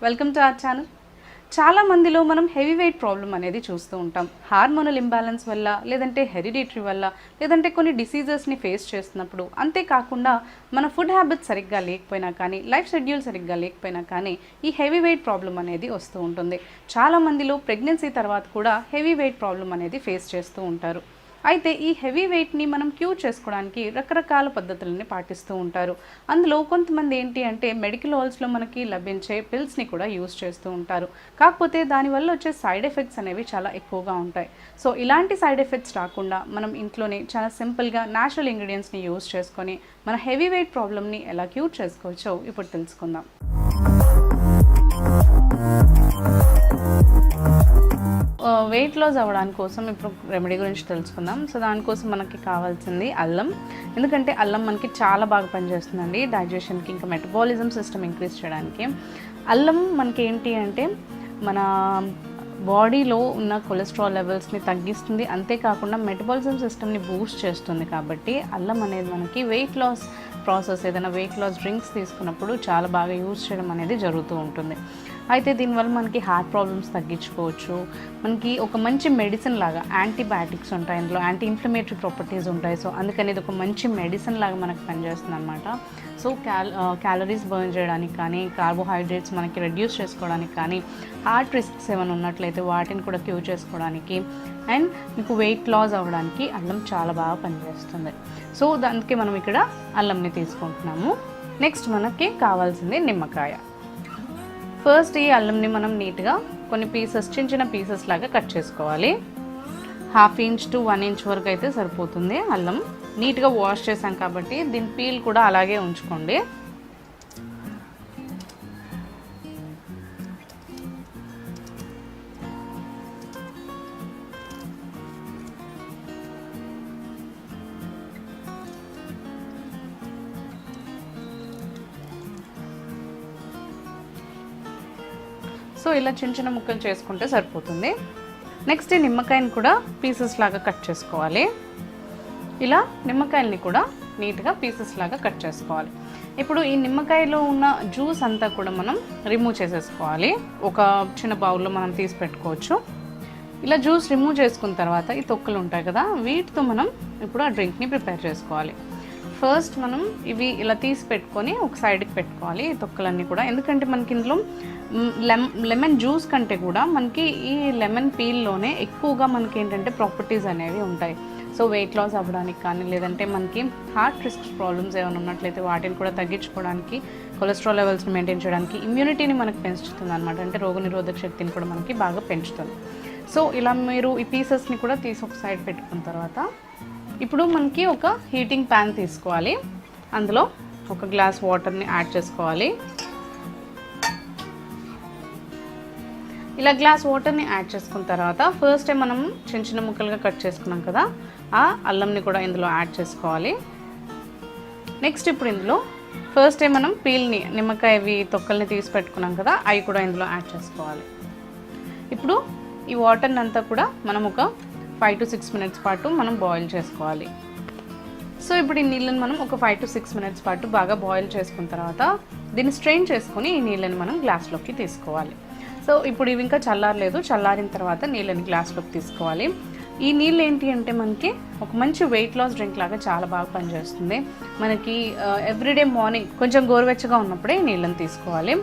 Welcome to our channel. చాలా మందిలో మనం హెవీ వెయిట్ ప్రాబ్లం అనేది చూస్తూ ఉంటాం. హార్మోనల్ ఇంబ్యాలెన్స్ వల్ల, లేదంటే హెరిడిటరీ వల్ల, లేదంటే కొన్ని డిసీజెస్ని ఫేస్ చేస్తున్నప్పుడు, అంతేకాకుండా మన ఫుడ్ హ్యాబిట్స్ సరిగ్గా లేకపోయినా కానీ, లైఫ్ షెడ్యూల్ సరిగ్గా లేకపోయినా కానీ ఈ హెవీ వెయిట్ ప్రాబ్లం అనేది వస్తూ ఉంటుంది. చాలా మందిలో ప్రెగ్నెన్సీ తర్వాత కూడా హెవీ వెయిట్ ప్రాబ్లం అనేది ఫేస్ చేస్తూ ఉంటారు. అయితే ఈ హెవీ వెయిట్ని మనం క్యూర్ చేసుకోవడానికి రకరకాల పద్ధతులని పాటిస్తూ ఉంటారు. అందులో కొంతమంది ఏంటి అంటే మెడికల్ హాల్స్లో మనకి లభించే పిల్స్ని కూడా యూజ్ చేస్తూ ఉంటారు. కాకపోతే దానివల్ల వచ్చే సైడ్ ఎఫెక్ట్స్ అనేవి చాలా ఎక్కువగా ఉంటాయి. సో ఇలాంటి సైడ్ ఎఫెక్ట్స్ రాకుండా మనం ఇంట్లోనే చాలా సింపుల్గా న్యాచురల్ ఇంగ్రీడియంట్స్ని యూజ్ చేసుకొని మన హెవీ వెయిట్ ప్రాబ్లమ్ని ఎలా క్యూర్ చేసుకోవచ్చో ఇప్పుడు తెలుసుకుందాం. వెయిట్ లాస్ అవ్వడానికి కోసం ఇప్పుడు రెమెడీ గురించి తెలుసుకుందాం. సో దానికోసం మనకి కావాల్సింది అల్లం. ఎందుకంటే అల్లం మనకి చాలా బాగా పనిచేస్తుందండి డైజెషన్కి, ఇంకా మెటబాలిజం సిస్టమ్ ఇంక్రీజ్ చేయడానికి. అల్లం మనకి ఏంటి అంటే మన బాడీలో ఉన్న కొలెస్ట్రాల్ లెవెల్స్ని తగ్గిస్తుంది, అంతేకాకుండా మెటబాలిజం సిస్టమ్ని బూస్ట్ చేస్తుంది. కాబట్టి అల్లం అనేది మనకి వెయిట్ లాస్ ప్రాసెస్, ఏదైనా వెయిట్ లాస్ డ్రింక్స్ తీసుకున్నప్పుడు చాలా బాగా యూజ్ చేయడం అనేది జరుగుతూ ఉంటుంది. అయితే దీనివల్ల మనకి హార్ట్ ప్రాబ్లమ్స్ తగ్గించుకోవచ్చు. మనకి ఒక మంచి మెడిసిన్ లాగా, యాంటీబయాటిక్స్ ఉంటాయి, ఇందులో యాంటీ ఇన్ఫ్లమేటరీ ప్రాపర్టీస్ ఉంటాయి. సో అందుకని ఇది ఒక మంచి మెడిసిన్ లాగా మనకు పనిచేస్తుంది అనమాట. సో క్యాలరీస్ బర్న్ చేయడానికి కానీ, కార్బోహైడ్రేట్స్ మనకి రెడ్యూస్ చేసుకోవడానికి కానీ, హార్ట్ రిస్క్స్ ఏమైనా ఉన్నట్లయితే వాటిని కూడా క్యూర్ చేసుకోవడానికి, అండ్ మీకు వెయిట్ లాస్ అవ్వడానికి అల్లం చాలా బాగా పనిచేస్తుంది. సో దానికి మనం ఇక్కడ అల్లంని తీసుకుంటున్నాము. నెక్స్ట్ మనకి కావాల్సింది నిమ్మకాయ. ఫస్ట్ ఈ అల్లంని మనం నీట్గా కొన్ని పీసెస్, చిన్న చిన్న పీసెస్ లాగా కట్ చేసుకోవాలి. 1/2 ఇంచ్ to 1 ఇంచ్ వరకు అయితే సరిపోతుంది. అల్లం నీట్గా వాష్ చేసాం కాబట్టి దీని పీల్ కూడా అలాగే ఉంచుకోండి. సో ఇలా చిన్న చిన్న ముక్కలు చేసుకుంటే సరిపోతుంది. నెక్స్ట్ ఈ నిమ్మకాయని కూడా పీసెస్ లాగా కట్ చేసుకోవాలి. ఇలా నిమ్మకాయల్ని కూడా నీట్గా పీసెస్ లాగా కట్ చేసుకోవాలి. ఇప్పుడు ఈ నిమ్మకాయలో ఉన్న జ్యూస్ అంతా కూడా మనం రిమూవ్ చేసేసుకోవాలి. ఒక చిన్న బౌల్లో మనం తీసి పెట్టుకోవచ్చు. ఇలా జ్యూస్ రిమూవ్ చేసుకున్న తర్వాత ఈ తొక్కలు ఉంటాయి కదా, వీటితో మనం ఇప్పుడు ఆ డ్రింక్ని ప్రిపేర్ చేసుకోవాలి. ఫస్ట్ మనం ఇవి ఇలా తీసి పెట్టుకొని ఒక సైడ్కి పెట్టుకోవాలి ఈ తొక్కలన్నీ కూడా. ఎందుకంటే మనకి ఇందులో లెమన్ జ్యూస్ కంటే కూడా మనకి ఈ లెమన్ పీల్లోనే ఎక్కువగా మనకి ఏంటంటే ప్రాపర్టీస్ అనేవి ఉంటాయి. సో వెయిట్ లాస్ అవ్వడానికి కానీ, లేదంటే మనకి హార్ట్ రిస్క్ ప్రాబ్లమ్స్ ఏమైనా ఉన్నట్లయితే వాటిని కూడా తగ్గించుకోవడానికి, కొలెస్ట్రాల్ లెవెల్స్ని మెయింటైన్ చేయడానికి, ఇమ్యూనిటీని మనకు పెంచుతుంది అనమాట. అంటే రోగనిరోధక శక్తిని కూడా మనకి బాగా పెంచుతుంది. సో ఇలా మీరు ఈ పీసెస్ని కూడా తీసి ఒక సైడ్ పెట్టుకున్న తర్వాత ఇప్పుడు మనకి ఒక హీటింగ్ ప్యాన్ తీసుకోవాలి. అందులో ఒక గ్లాస్ వాటర్ని యాడ్ చేసుకోవాలి. ఇలా గ్లాస్ వాటర్ని యాడ్ చేసుకున్న తర్వాత ఫస్ట్ టైం మనం చిన్న చిన్న ముక్కలుగా కట్ చేసుకున్నాం కదా, ఆ అల్లంని కూడా ఇందులో యాడ్ చేసుకోవాలి. నెక్స్ట్ ఇప్పుడు ఇందులో ఫస్ట్ టైం మనం పీల్ని, నిమ్మకాయవి తొక్కల్ని తీసి పెట్టుకున్నాం కదా, అవి కూడా ఇందులో యాడ్ చేసుకోవాలి. ఇప్పుడు ఈ వాటర్ని అంతా కూడా మనం ఒక 5 to 6 మినిట్స్ పాటు మనం బాయిల్ చేసుకోవాలి. సో ఇప్పుడు ఈ నీళ్ళని మనం ఒక 5 to 6 మినిట్స్ పాటు బాగా బాయిల్ చేసుకున్న తర్వాత దీన్ని స్ట్రెయిన్ చేసుకుని ఈ నీళ్ళని మనం గ్లాస్లోకి తీసుకోవాలి. సో ఇప్పుడు ఇవి ఇంకా చల్లారలేదు, చల్లారిన తర్వాత నీళ్ళని గ్లాస్లోకి తీసుకోవాలి. ఈ నీళ్ళు ఏంటి అంటే మనకి ఒక మంచి వెయిట్ లాస్ డ్రింక్ లాగా చాలా బాగా పనిచేస్తుంది. మనకి ఎవ్రీడే మార్నింగ్ కొంచెం గోరువెచ్చగా ఉన్నప్పుడే ఈ నీళ్ళని తీసుకోవాలి.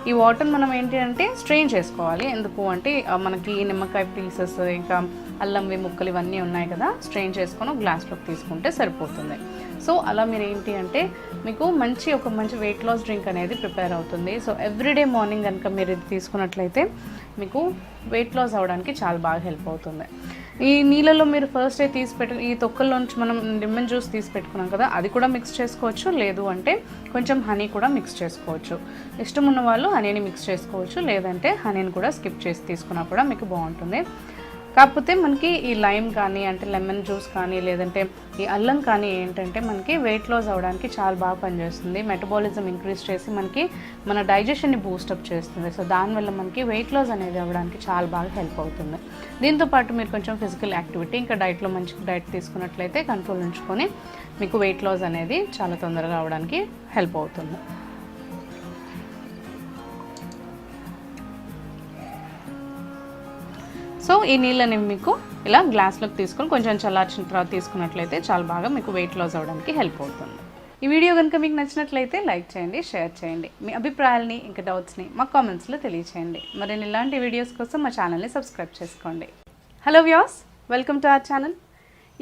ఈ వాటర్ మనం ఏంటి అంటే స్ట్రెయిన్ చేసుకోవాలి. ఎందుకు అంటే మనకి నిమ్మకాయ పీసెస్, ఇంకా అల్లంవి ముక్కలు ఇవన్నీ ఉన్నాయి కదా, స్ట్రెయిన్ చేసుకొని గ్లాస్లోకి తీసుకుంటే సరిపోతుంది. సో అలా మీరు ఏంటి అంటే మీకు ఒక మంచి వెయిట్ లాస్ డ్రింక్ అనేది ప్రిపేర్ అవుతుంది. సో ఎవ్రీడే మార్నింగ్ కనుక మీరు ఇది తీసుకున్నట్లయితే మీకు వెయిట్ లాస్ అవ్వడానికి చాలా బాగా హెల్ప్ అవుతుంది. ఈ నీళ్ళలో మీరు ఫస్ట్ డే ఈ తొక్కల్లోంచి మనం లెమన్ జ్యూస్ తీసి పెట్టుకున్నాం కదా, అది కూడా మిక్స్ చేసుకోవచ్చు. లేదు అంటే కొంచెం హనీ కూడా మిక్స్ చేసుకోవచ్చు. ఇష్టం ఉన్న వాళ్ళు హనీని మిక్స్ చేసుకోవచ్చు, లేదంటే హనీని కూడా స్కిప్ చేసి తీసుకున్నా కూడా మీకు బాగుంటుంది. కాకపోతే మనకి ఈ లైమ్ కానీ, అంటే లెమన్ జ్యూస్ కానీ, లేదంటే ఈ అల్లం కానీ ఏంటంటే మనకి వెయిట్ లాస్ అవ్వడానికి చాలా బాగా పనిచేస్తుంది. మెటబాలిజం ఇంక్రీజ్ చేసి మనకి మన డైజెషన్ని బూస్టప్ చేస్తుంది. సో దానివల్ల మనకి వెయిట్ లాస్ అనేది అవ్వడానికి చాలా బాగా హెల్ప్ అవుతుంది. దీంతోపాటు మీరు కొంచెం ఫిజికల్ యాక్టివిటీ, ఇంకా డైట్లో మంచి డైట్ తీసుకున్నట్లయితే కంట్రోల్ ఉంచుకొని మీకు వెయిట్ లాస్ అనేది చాలా తొందరగా అవ్వడానికి హెల్ప్ అవుతుంది. సో ఈ నీళ్ళు అనేవి మీకు ఇలా గ్లాస్లోకి తీసుకొని కొంచెం చల్లార్చిన తర్వాత తీసుకున్నట్లయితే చాలా బాగా మీకు వెయిట్ లాస్ అవ్వడానికి హెల్ప్ అవుతుంది. ఈ వీడియో కనుక మీకు నచ్చినట్లయితే లైక్ చేయండి, షేర్ చేయండి. మీ అభిప్రాయాలని ఇంకా డౌట్స్ని మా కామెంట్స్లో తెలియచేయండి. మరిన్ని ఇలాంటి వీడియోస్ కోసం మా ఛానల్ని సబ్స్క్రైబ్ చేసుకోండి. Hello viewers, welcome to our channel.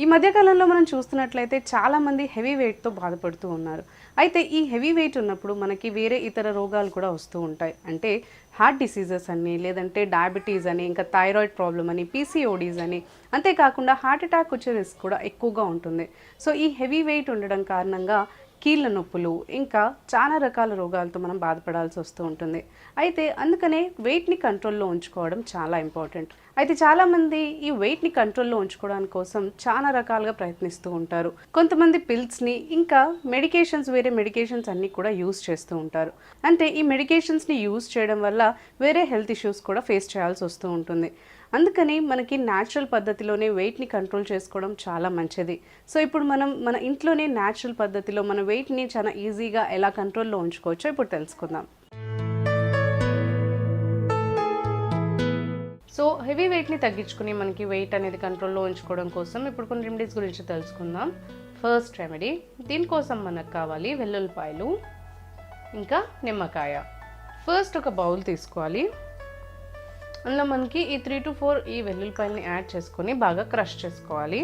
ఈ మధ్యకాలంలో మనం చూస్తున్నట్లయితే చాలామంది హెవీ వెయిట్తో బాధపడుతూ ఉన్నారు. అయితే ఈ హెవీ వెయిట్ ఉన్నప్పుడు మనకి వేరే ఇతర రోగాలు కూడా వస్తూ ఉంటాయి. అంటే హార్ట్ డిసీజెస్ అని, లేదంటే డయాబెటీస్ అని, ఇంకా థైరాయిడ్ ప్రాబ్లం అని, పీసీఓడీస్ అని, అంతేకాకుండా హార్ట్ అటాక్ వచ్చే రిస్క్ కూడా ఎక్కువగా ఉంటుంది. సో ఈ హెవీ వెయిట్ ఉండడం కారణంగా కీళ్ళ నొప్పులు ఇంకా చాలా రకాల రోగాలతో మనం బాధపడాల్సి వస్తూ ఉంటుంది. అయితే అందుకనే వెయిట్ని కంట్రోల్లో ఉంచుకోవడం చాలా ఇంపార్టెంట్. అయితే చాలామంది ఈ వెయిట్ని కంట్రోల్లో ఉంచుకోవడానికి కోసం చాలా రకాలుగా ప్రయత్నిస్తూ ఉంటారు. కొంతమంది పిల్స్ని ఇంకా వేరే మెడికేషన్స్ అన్నీ కూడా యూస్ చేస్తూ ఉంటారు. అంటే ఈ మెడికేషన్స్ని యూస్ చేయడం వల్ల వేరే హెల్త్ ఇష్యూస్ కూడా ఫేస్ చేయాల్సి వస్తూ ఉంటుంది. అందుకని మనకి న్యాచురల్ పద్ధతిలోనే వెయిట్ని కంట్రోల్ చేసుకోవడం చాలా మంచిది. సో ఇప్పుడు మనం మన ఇంట్లోనే న్యాచురల్ పద్ధతిలో మన వెయిట్ని చాలా ఈజీగా ఎలా కంట్రోల్లో ఉంచుకోవచ్చో ఇప్పుడు తెలుసుకుందాం. సో హెవీ వెయిట్ని తగ్గించుకుని మనకి వెయిట్ అనేది కంట్రోల్లో ఉంచుకోవడం కోసం ఇప్పుడు కొన్ని రెమెడీస్ గురించి తెలుసుకుందాం. ఫస్ట్ రెమెడీ, దీనికోసం మనకు కావాలి వెల్లుల్లిపాయలు ఇంకా నిమ్మకాయ. ఫస్ట్ ఒక బౌల్ తీసుకోవాలి. అందులో మనకి ఈ 3 to 4 ఈ వెల్లుల్లిపాయలని యాడ్ చేసుకొని బాగా క్రష్ చేసుకోవాలి.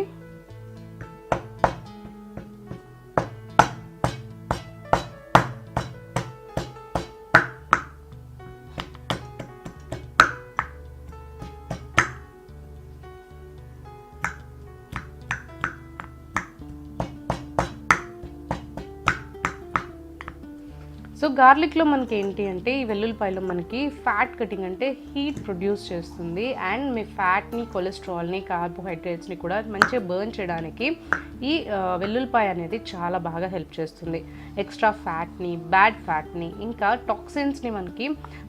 సో గార్లిక్లో మనకి ఏంటి అంటే ఈ వెల్లుల్లిపాయలో మనకి ఫ్యాట్ కటింగ్ అంటే హీట్ ప్రొడ్యూస్ చేస్తుంది. అండ్ మీ ఫ్యాట్ని, కొలెస్ట్రాల్ని, కార్బోహైడ్రేట్స్ని కూడా మంచిగా బర్న్ చేయడానికి ఈ వెల్లుల్లిపాయ అనేది చాలా బాగా హెల్ప్ చేస్తుంది. ఎక్స్ట్రా ఫ్యాట్ని, బ్యాడ్ ఫ్యాట్ని, ఇంకా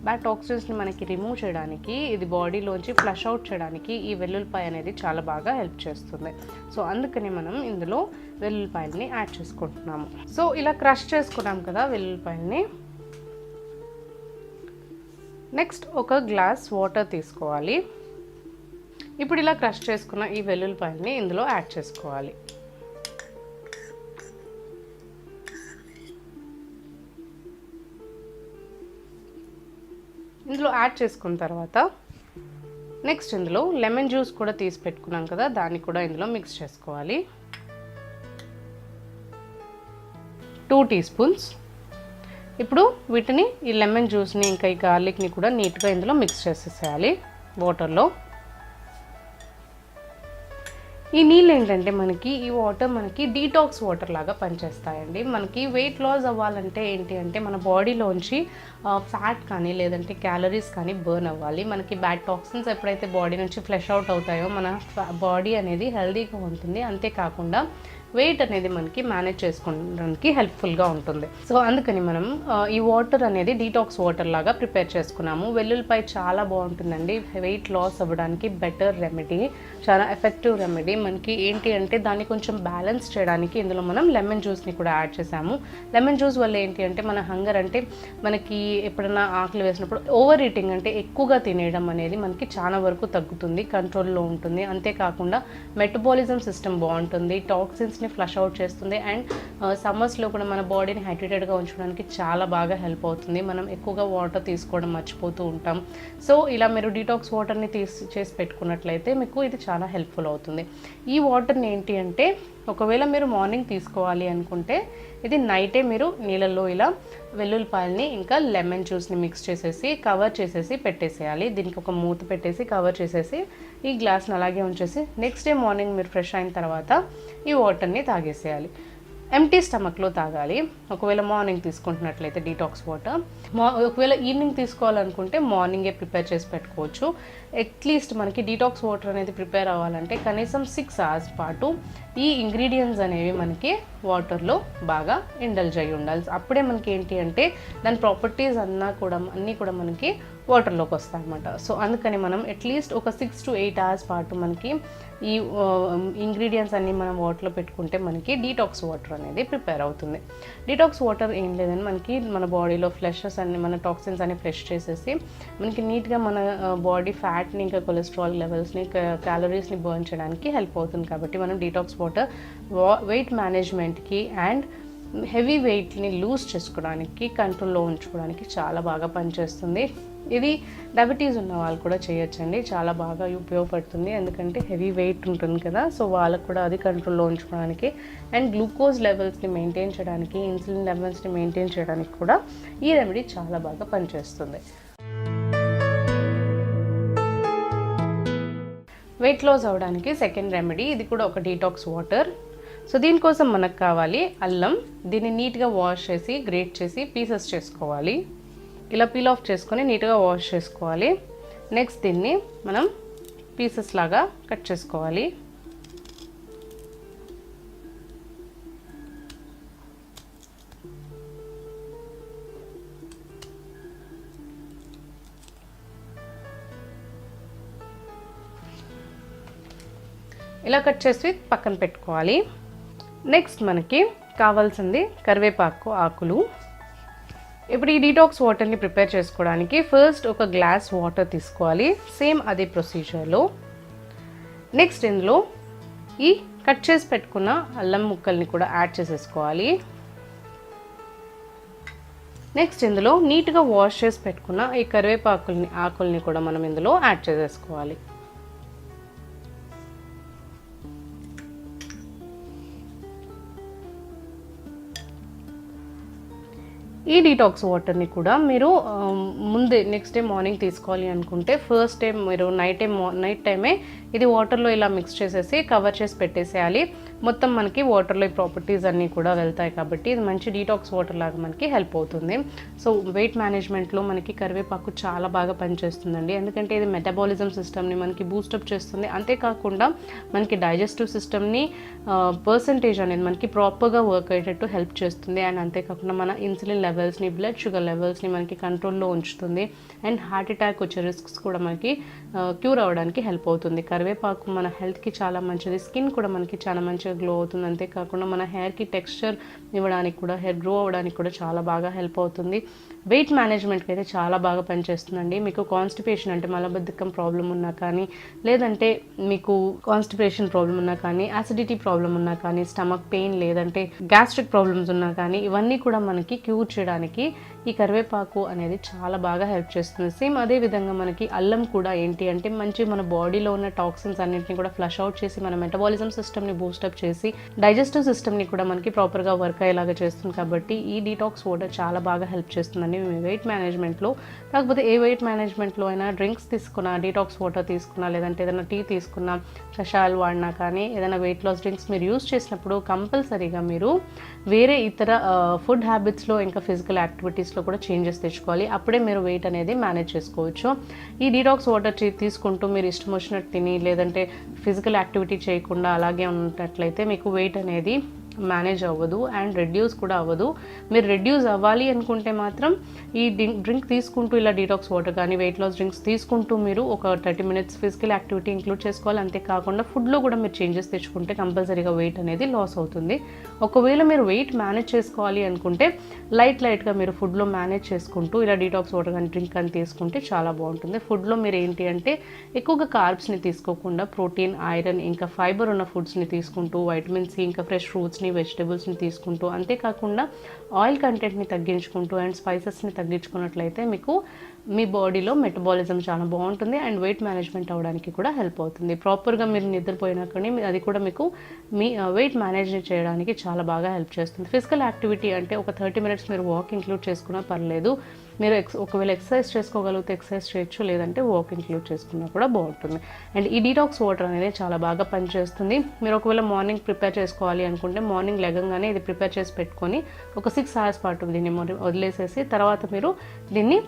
బ్యాడ్ టాక్సిన్స్ని మనకి రిమూవ్ చేయడానికి, ఇది బాడీలోంచి ఫ్లష్ అవుట్ చేయడానికి ఈ వెల్లుల్లిపాయ అనేది చాలా బాగా హెల్ప్ చేస్తుంది. సో అందుకని మనం ఇందులో వెల్లుల్లిపాయలని యాడ్ చేసుకుంటున్నాము. సో ఇలా క్రష్ చేసుకున్నాం కదా వెల్లుల్లిపాయలని. నెక్స్ట్ ఒక గ్లాస్ వాటర్ తీసుకోవాలి. ఇప్పుడు ఇలా క్రష్ చేసుకున్న ఈ వెల్లుల్లిపాయలని ఇందులో యాడ్ చేసుకోవాలి. ఇందులో యాడ్ చేసుకున్న తర్వాత నెక్స్ట్ ఇందులో లెమన్ జ్యూస్ కూడా తీసి పెట్టుకున్నాం కదా, దాన్ని కూడా ఇందులో మిక్స్ చేసుకోవాలి. 2 teaspoons. ఇప్పుడు వీటిని ఈ లెమన్ జ్యూస్ని ఇంకా ఈ గార్లిక్ని కూడా నీట్గా ఇందులో మిక్స్ చేసేసేయాలి వాటర్లో. ఈ నీళ్ళు ఏంటంటే ఈ వాటర్ మనకి డీటాక్స్ వాటర్ లాగా పనిచేస్తాయండి. మనకి వెయిట్ లాస్ అవ్వాలంటే ఏంటి అంటే మన బాడీలోంచి ఫ్యాట్ కానీ లేదంటే క్యాలరీస్ కానీ బర్న్ అవ్వాలి. మనకి బ్యాడ్ టాక్సిన్స్ ఎప్పుడైతే బాడీ నుంచి ఫ్లష్ అవుట్ అవుతాయో మన బాడీ అనేది హెల్తీగా ఉంటుంది. అంతేకాకుండా వెయిట్ అనేది మనకి మేనేజ్ చేసుకోవడానికి హెల్ప్ఫుల్గా ఉంటుంది. సో అందుకని మనం ఈ వాటర్ అనేది డీటాక్స్ వాటర్ లాగా ప్రిపేర్ చేసుకున్నాము. వెల్లుల్లిపాయ చాలా బాగుంటుందండి, వెయిట్ లాస్ అవ్వడానికి బెటర్ రెమెడీ, చాలా ఎఫెక్టివ్ రెమెడీ. మనకి ఏంటి అంటే దాన్ని కొంచెం బ్యాలెన్స్ చేయడానికి ఇందులో మనం లెమన్ జ్యూస్ని కూడా యాడ్ చేసాము. లెమన్ జ్యూస్ వల్ల ఏంటి అంటే మన హంగర్ అంటే మనకి ఎప్పుడైనా ఆకలి వేసినప్పుడు ఓవర్ ఈటింగ్ అంటే ఎక్కువగా తినేయడం అనేది మనకి చాలా వరకు తగ్గుతుంది, కంట్రోల్లో ఉంటుంది. అంతేకాకుండా మెటబాలిజం సిస్టమ్ బాగుంటుంది, టాక్సిన్స్ ఫ్లష్ అవుట్ చేస్తుంది. అండ్ సమ్మర్స్లో కూడా మన బాడీని హైడ్రేటెడ్గా ఉంచడానికి చాలా బాగా హెల్ప్ అవుతుంది. మనం ఎక్కువగా వాటర్ తీసుకోవడం మర్చిపోతూ ఉంటాం. సో ఇలా మీరు డీటాక్స్ వాటర్ని చేసి పెట్టుకున్నట్లయితే మీకు ఇది చాలా హెల్ప్ఫుల్ అవుతుంది. ఈ వాటర్ని ఏంటి అంటే ఒకవేళ మీరు మార్నింగ్ తీసుకోవాలి అనుకుంటే ఇది నైటే మీరు నీళ్ళల్లో ఇలా వెల్లుల్లిపాయల్ని ఇంకా లెమన్ జ్యూస్ని మిక్స్ చేసేసి కవర్ చేసేసి పెట్టేసేయాలి. దీనికి ఒక మూత పెట్టేసి కవర్ చేసేసి ఈ గ్లాస్ని అలాగే ఉంచేసి నెక్స్ట్ డే మార్నింగ్ మీరు ఫ్రెష్ అయిన తర్వాత ఈ వాటర్ని తాగేసేయాలి. ఎంటీ స్టమక్లో తాగాలి. ఒకవేళ మార్నింగ్ తీసుకుంటున్నట్లయితే డీటాక్స్ వాటర్, ఒకవేళ ఈవినింగ్ తీసుకోవాలనుకుంటే మార్నింగే ప్రిపేర్ చేసి పెట్టుకోవచ్చు. అట్లీస్ట్ మనకి డీటాక్స్ వాటర్ అనేది ప్రిపేర్ అవ్వాలంటే కనీసం 6 hours పాటు ఈ ఇంగ్రీడియంట్స్ అనేవి మనకి వాటర్లో బాగా ఇండల్జ్ అయ్యి ఉండాలి. అప్పుడే మనకి ఏంటి అంటే దాని ప్రాపర్టీస్ అన్నీ కూడా మనకి వాటర్లోకి వస్తాయి అన్నమాట. సో అందుకని మనం అట్లీస్ట్ ఒక 6 to 8 hours పాటు మనకి ఈ ఇంగ్రీడియంట్స్ అన్నీ మనం వాటర్లో పెట్టుకుంటే మనకి డీటాక్స్ వాటర్ అనేది ప్రిపేర్ అవుతుంది. డీటాక్స్ వాటర్ ఏం లేదని మనకి మన బాడీలో ఫ్లెషెస్ అన్ని మన టాక్సిన్స్ అన్ని ఫ్లెష్ చేసేసి మనకి నీట్గా మన బాడీ ఫ్యాట్ని ఇంకా కొలెస్ట్రాల్ లెవెల్స్ని క్యాలరీస్ని బర్న్ చేయడానికి హెల్ప్ అవుతుంది. కాబట్టి మనం డీటాక్స్ వాటర్ వెయిట్ మేనేజ్మెంట్కి అండ్ హెవీ వెయిట్ని లూజ్ చేసుకోవడానికి కంట్రోల్లో ఉంచుకోవడానికి చాలా బాగా పనిచేస్తుంది. ఇది డయాబెటీస్ ఉన్న వాళ్ళు కూడా చేయొచ్చండి, చాలా బాగా ఉపయోగపడుతుంది. ఎందుకంటే హెవీ వెయిట్ ఉంటుంది కదా, సో వాళ్ళకు కూడా అది కంట్రోల్లో ఉంచుకోవడానికి అండ్ గ్లూకోజ్ లెవెల్స్ని మెయింటైన్ చేయడానికి, ఇన్సులిన్ లెవెల్స్ని మెయింటైన్ చేయడానికి కూడా ఈ రెమెడీ చాలా బాగా పనిచేస్తుంది. వెయిట్ లాస్ అవ్వడానికి సెకండ్ రెమెడీ, ఇది కూడా ఒక డీటాక్స్ వాటర్. సో దీనికోసం మనకు కావాలి అల్లం. దీన్ని నీట్గా వాష్ చేసి గ్రేట్ చేసి పీసెస్ చేసుకోవాలి. ఇలా పీల్ ఆఫ్ చేసుకొని నీట్గా వాష్ చేసుకోవాలి. నెక్స్ట్ దీన్ని మనం పీసెస్ లాగా కట్ చేసుకోవాలి. ఇలా కట్ చేసి పక్కన పెట్టుకోవాలి. నెక్స్ట్ మనకి కావాల్సింది కరివేపాకు ఆకులు. ఇప్పుడు ఈ డీటాక్స్ వాటర్ని ప్రిపేర్ చేసుకోవడానికి ఫస్ట్ ఒక గ్లాస్ వాటర్ తీసుకోవాలి, సేమ్ అదే ప్రొసీజర్లో. నెక్స్ట్ ఇందులో ఈ కట్ చేసి పెట్టుకున్న అల్లం ముక్కల్ని కూడా యాడ్ చేసేసుకోవాలి. నెక్స్ట్ ఇందులో నీట్గా వాష్ చేసి పెట్టుకున్న ఈ ఆకుల్ని కూడా మనం ఇందులో యాడ్ చేసేసుకోవాలి. ఈ డీటాక్స్ వాటర్ని కూడా మీరు ముందే నెక్స్ట్ డే మార్నింగ్ తీసుకోవాలి అనుకుంటే ఫస్ట్ టైం మీరు నైట్ టైమే ఇది వాటర్లో ఇలా మిక్స్ చేసేసి కవర్ చేసి పెట్టేసేయాలి. మొత్తం మనకి వాటర్లో ఈ ప్రాపర్టీస్ అన్నీ కూడా వెళ్తాయి కాబట్టి ఇది మంచి డీటాక్స్ వాటర్ లాగా మనకి హెల్ప్ అవుతుంది. సో వెయిట్ మేనేజ్మెంట్లో మనకి కరివేపాకు చాలా బాగా పనిచేస్తుందండి, ఎందుకంటే ఇది మెటబాలిజం సిస్టమ్ని మనకి బూస్టప్ చేస్తుంది. అంతేకాకుండా మనకి డైజెస్టివ్ సిస్టమ్ని పర్సంటేజ్ అనేది మనకి ప్రాపర్గా వర్క్ అయ్యేటట్టు హెల్ప్ చేస్తుంది. అండ్ అంతేకాకుండా మన ఇన్సులిన్ లెవెల్స్ని, బ్లడ్ షుగర్ లెవెల్స్ని మనకి కంట్రోల్లో ఉంచుతుంది. అండ్ హార్ట్ అటాక్ వచ్చే రిస్క్స్ కూడా మనకి క్యూర్ అవ్వడానికి హెల్ప్ అవుతుంది. కరివేపాకు మన హెల్త్కి చాలా మంచిది, స్కిన్ కూడా మనకి చాలా మంచిగా గ్లో అవుతుంది. అంతేకాకుండా మన హెయిర్కి టెక్స్చర్ ఇవ్వడానికి కూడా, హెయిర్ గ్రో అవ్వడానికి కూడా చాలా బాగా హెల్ప్ అవుతుంది. వెయిట్ మేనేజ్మెంట్కి అయితే చాలా బాగా పనిచేస్తుందండి. మీకు కాన్స్టిపేషన్ అంటే మలబద్ధకం ప్రాబ్లం ఉన్నా కానీ, లేదంటే మీకు కాన్స్టిపేషన్ ప్రాబ్లం ఉన్నా కానీ, యాసిడిటీ ప్రాబ్లం ఉన్నా కానీ, స్టమక్ పెయిన్ లేదంటే గ్యాస్ట్రిక్ ప్రాబ్లమ్స్ ఉన్నా కానీ, ఇవన్నీ కూడా మనకి క్యూర్ చేయడానికి ఈ కరివేపాకు అనేది చాలా బాగా హెల్ప్ చేస్తుంది. సేమ్ అదే విధంగా మనకి అల్లం కూడా ఏంటి అంటే మంచి మన బాడీలో ఉన్న టాక్సిన్స్ అన్నింటినీ కూడా ఫ్లష్ అవుట్ చేసి మన మెటబాలిజం సిస్టమ్ని బూస్టప్ చేసి డైజెస్టివ్ సిస్టమ్ని కూడా మనకి ప్రాపర్గా వర్క్ అయ్యేలాగా చేస్తుంది. కాబట్టి ఈ డీటాక్స్ వాటర్ చాలా బాగా హెల్ప్ చేస్తుందండి వెయిట్ మేనేజ్మెంట్లో. కాకపోతే ఏ వెయిట్ మేనేజ్మెంట్లో అయినా డ్రింక్స్ తీసుకున్నా, డీటాక్స్ వాటర్ తీసుకున్నా, లేదంటే ఏదైనా టీ తీసుకున్నా, కషాయాలు వాడినా కానీ, ఏదైనా వెయిట్ లాస్ డ్రింక్స్ మీరు యూస్ చేసినప్పుడు కంపల్సరీగా మీరు వేరే ఇతర ఫుడ్ హ్యాబిట్స్లో ఇంకా ఫిజికల్ యాక్టివిటీస్లో కూడా చేంజెస్ తెచ్చుకోవాలి. అప్పుడే మీరు వెయిట్ అనేది మేనేజ్ చేసుకోవచ్చు. ఈ డీటాక్స్ వాటర్ తీసుకుంటూ మీరు ఇష్టం వచ్చినట్టు తిని లేదంటే ఫిజికల్ యాక్టివిటీ చేయకుండా అలాగే ఉన్నట్లయితే మీకు వెయిట్ అనేది మేనేజ్ అవ్వదు అండ్ రెడ్యూస్ కూడా అవ్వదు. మీరు రెడ్యూస్ అవ్వాలి అనుకుంటే మాత్రం ఈ డ్రింక్ తీసుకుంటూ ఇలా డీటాక్స్ వాటర్ కానీ వెయిట్ లాస్ డ్రింక్స్ తీసుకుంటూ మీరు ఒక 30 minutes ఫిజికల్ యాక్టివిటీ ఇంక్లూడ్ చేసుకోవాలి. అంతేకాకుండా ఫుడ్లో కూడా మీరు చేంజెస్ తెచ్చుకుంటే కంపల్సరీగా వెయిట్ అనేది లాస్ అవుతుంది. ఒకవేళ మీరు వెయిట్ మేనేజ్ చేసుకోవాలి అనుకుంటే లైట్గా మీరు ఫుడ్లో మేనేజ్ చేసుకుంటూ ఇలా డీటాక్స్ వాటర్ కానీ డ్రింక్ కానీ తీసుకుంటే చాలా బాగుంటుంది. ఫుడ్లో మీరు ఏంటి అంటే ఎక్కువగా కార్బ్స్ని తీసుకోకుండా ప్రోటీన్, ఐరన్ ఇంకా ఫైబర్ ఉన్న ఫుడ్స్ని తీసుకుంటూ, వైటమిన్ సి ఇంకా ఫ్రెష్ ఫ్రూట్స్ని, వెజిటబుల్స్ని తీసుకుంటూ, అంతేకాకుండా ఆయిల్ కంటెంట్ని తగ్గించుకుంటూ అండ్ స్పైసెస్ని తగ్గించుకున్నట్లయితే మీకు మీ బాడీలో మెటబాలిజం చాలా బాగుంటుంది అండ్ వెయిట్ మేనేజ్మెంట్ అవ్వడానికి కూడా హెల్ప్ అవుతుంది. ప్రాపర్గా మీరు నిద్రపోయినా కానీ అది కూడా మీకు మీ వెయిట్ మేనేజ్ చేయడానికి చాలా బాగా హెల్ప్ చేస్తుంది. ఫిజికల్ యాక్టివిటీ అంటే ఒక 30 minutes మీరు వాక్ ఇంక్లూడ్ చేసుకున్నా పర్లేదు. మీరు ఒకవేళ ఎక్సర్సైజ్ చేసుకోగలిగితే ఎక్సర్సైజ్ చేయొచ్చు, లేదంటే వాక్ ఇంక్లూడ్ చేసుకున్నా కూడా బాగుంటుంది. అండ్ ఈ డీటాక్స్ వాటర్ అనేది చాలా బాగా పనిచేస్తుంది. మీరు ఒకవేళ మార్నింగ్ ప్రిపేర్ చేసుకోవాలి అనుకుంటే మార్నింగ్ లెగంగానే ఇది ప్రిపేర్ చేసి పెట్టుకొని ఒక 6 hours పాటు దీన్ని వదిలేసేసి తర్వాత మీరు దీన్ని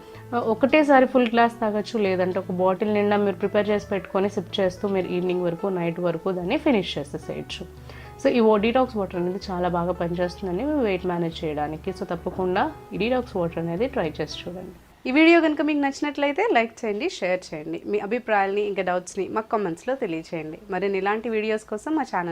ఒకటేసారి ఫుల్ గ్లాస్ తాగొచ్చు, లేదంటే ఒక బాటిల్ నిండా మీరు ప్రిపేర్ చేసి పెట్టుకొని సిప్ చేస్తూ మీరు ఈవినింగ్ వరకు, నైట్ వరకు దాన్ని ఫినిష్ చేసేసేయచ్చు. సో ఈ డీటాక్స్ వాటర్ అనేది చాలా బాగా పనిచేస్తుందని వెయిట్ మేనేజ్ చేయడానికి. సో తప్పకుండా ఈ డీటాక్స్ వాటర్ అనేది ట్రై చేసి చూడండి. ఈ వీడియో కనుక మీకు నచ్చినట్లయితే లైక్ చేయండి, షేర్ చేయండి. మీ అభిప్రాయాల్ని ఇంకా డౌట్స్ని మా కామెంట్స్లో తెలియచేయండి. మరిన్ని ఇలాంటి వీడియోస్ కోసం మా ఛానల్